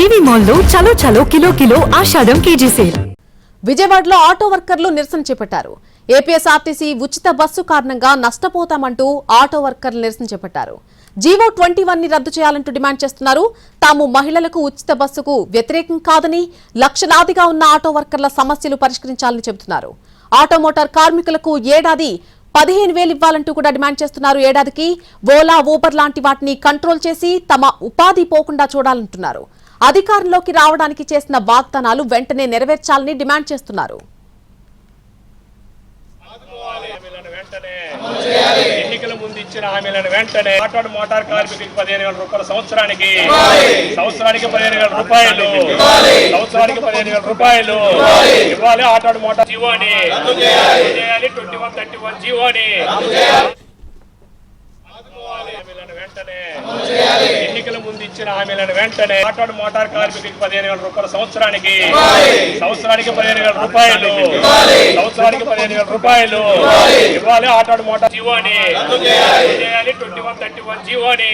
జీవి మాల్లో చలో చలో కిలో కిలో ఆషాఢం కేజీ సేల్. విజయవాడలో ఆటో వర్కర్లు నిరసన చేపట్టారు. ఏపీఎస్ఆర్టీసీ ఉచిత బస్సు కారణంగా నష్టపోతామంటూ ఆటో వర్కర్లు నిరసన చేపట్టారు. జీవో 21 ని రద్దు చేయాలంటూ డిమాండ్ చేస్తున్నారు. తాము మహిళలకు ఉచిత బస్సుకు వ్యతిరేకం కాదని, లక్షలాదిగా ఉన్న ఆటో వర్కర్ల సమస్యలు పరిష్కరించాలని చెబుతున్నారు. ఆటో మోటార్ కార్మికులకు ఏడాది 15,000 ఇవ్వాలంటూ కూడా డిమాండ్ చేస్తున్నారు. ఏడాదికి ఓలా, ఊబర్ లాంటి వాటిని కంట్రోల్ చేసి తమ ఉపాధి పోకుండా చూడాలంటున్నారు. అధికారంలోకి రావడానికి చేసిన వాగ్దానాలు వెంటనే నెరవేర్చాలని డిమాండ్ చేస్తున్నారు. ఎన్నికల ముందు ఇచ్చిన హామీలను వెంటనే ఆటో మోటార్ కార్మికులకు 15,000 రూపాయలు సంవత్సరానికి 15,000 రూపాయలు సంవత్సరానికి 15,000 రూపాయలు ఇవ్వాలి. ఆటో మోటార్ జీవోని 2131 జీవోని ఎన్నికల ముందు ఇచ్చిన హామీలను వెంటనే ఆటో మోటార్ కార్మికులకు 15,000 రూపాయలు సంవత్సరానికి 15,000 రూపాయలు సంవత్సరానికి 15,000 రూపాయలు ఇవ్వాలి. ఆటో మోటార్ జీవోని 2131 జీవోని